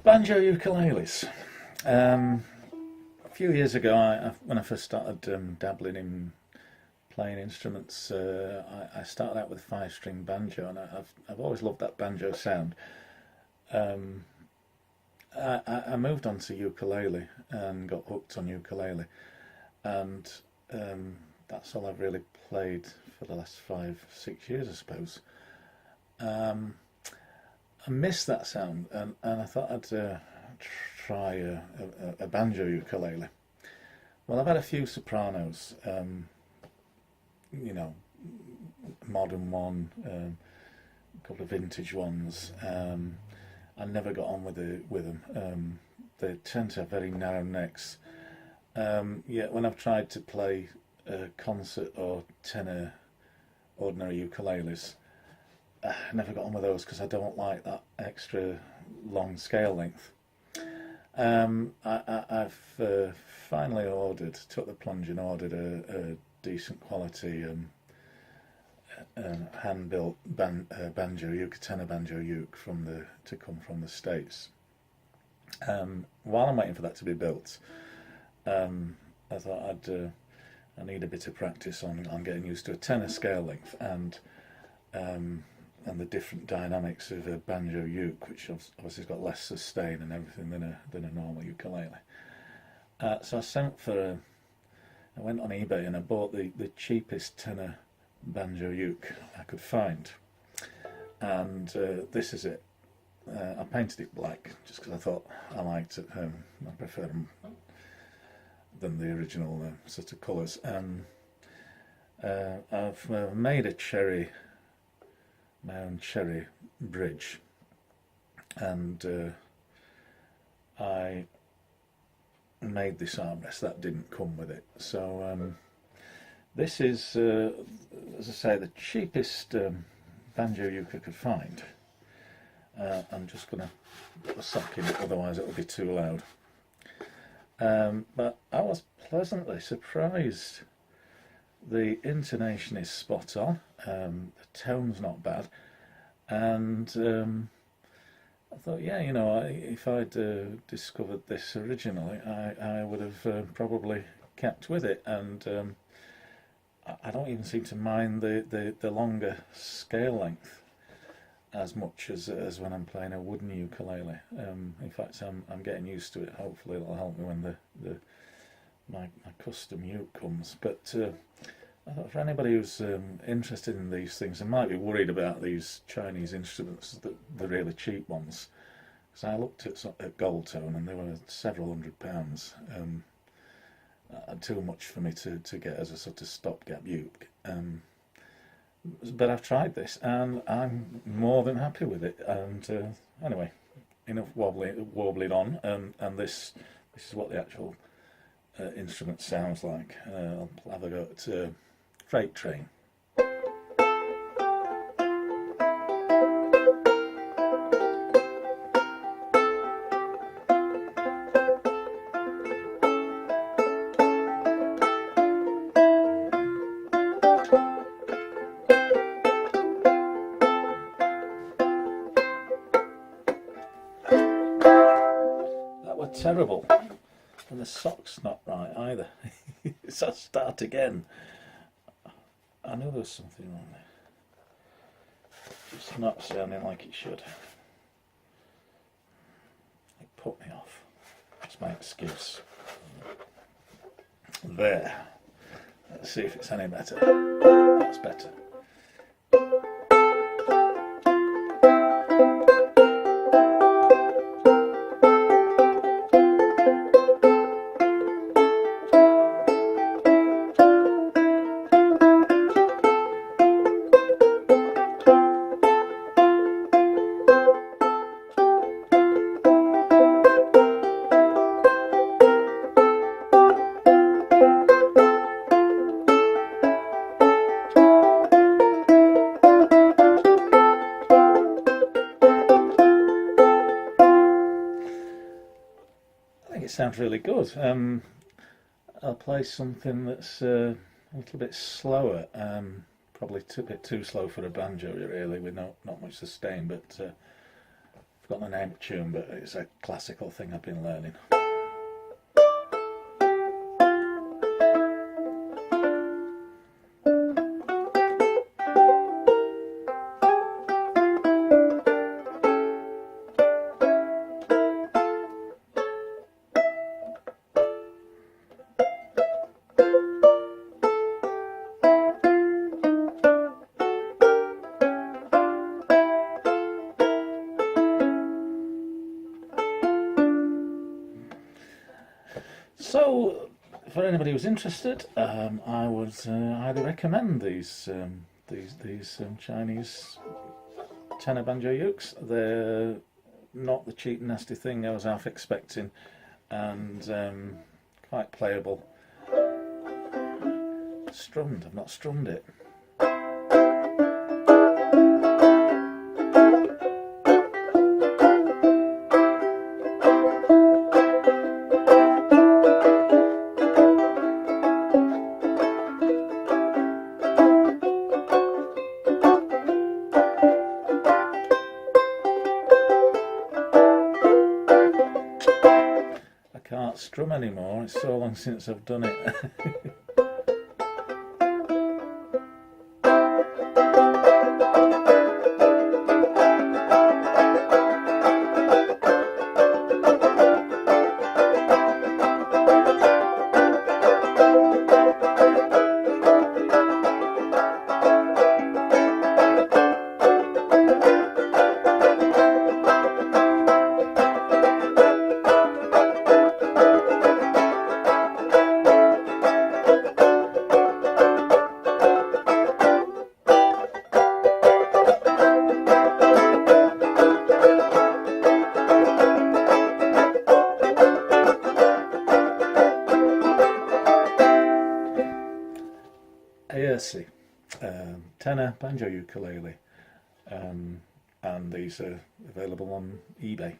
Banjo ukuleles. A few years ago, when I first started dabbling in playing instruments, I started out with a five-string banjo, and I've always loved that banjo sound. Um, I moved on to ukulele and got hooked on ukulele, and that's all I've really played for the last 5, 6 years, I suppose. Um, I miss that sound, and I thought I'd try a banjo ukulele. Well, I've had a few sopranos, you know, modern one, a couple of vintage ones. I never got on with them. They tend to have very narrow necks. Yet when I've tried to play concert or tenor ordinary ukuleles, I never got on with those because I don't like that extra long scale length. I've finally took the plunge and ordered a decent quality hand-built tenor banjo uke to come from the States. While I'm waiting for that to be built, I thought I need a bit of practice on getting used to a tenor scale length and the different dynamics of a banjo uke, which obviously has got less sustain and everything than a normal ukulele. So I went on eBay and I bought the cheapest tenor banjo uke I could find, and this is it. I painted it black just because I thought I liked it. I prefer them than the original sort of colours. I've made my own cherry bridge, and I made this armrest that didn't come with it. So this is, as I say, the cheapest banjo uke I could find. I'm just going to put a sock in it, otherwise it'll be too loud. But I was pleasantly surprised. The intonation is spot on, the tone's not bad, and I thought, yeah, if I'd discovered this originally, I would have probably kept with it, and I don't even seem to mind the longer scale length as much as when I'm playing a wooden ukulele. In fact, I'm getting used to it. Hopefully it'll help me when my custom uke comes. But I thought for anybody who's interested in these things and might be worried about these Chinese instruments, the really cheap ones, because I looked at Gold Tone and they were several £100, too much for me to get as a sort of stopgap uke. But I've tried this and I'm more than happy with it. And anyway, enough warbling on, and this is what the actual instrument sounds like. I'll have a go at Freight Train. That was terrible, and the sock's not right either. So I'll start again. I knew there was something wrong there. It's not sounding like it should. It put me off. That's my excuse. There. Let's see if it's any better. That's better. It sounds really good. I'll play something that's a little bit slower, probably a bit too slow for a banjo really, with not much sustain, but I've got the name of the tune, but it's a classical thing I've been learning. So, for anybody who's interested, I would highly recommend these Chinese tenor banjo ukes. They're not the cheap nasty thing I was half expecting, and quite playable. Strummed, I've not strummed it. Can't strum anymore, it's so long since I've done it. Aiersi, tenor banjo ukulele, and these are available on eBay.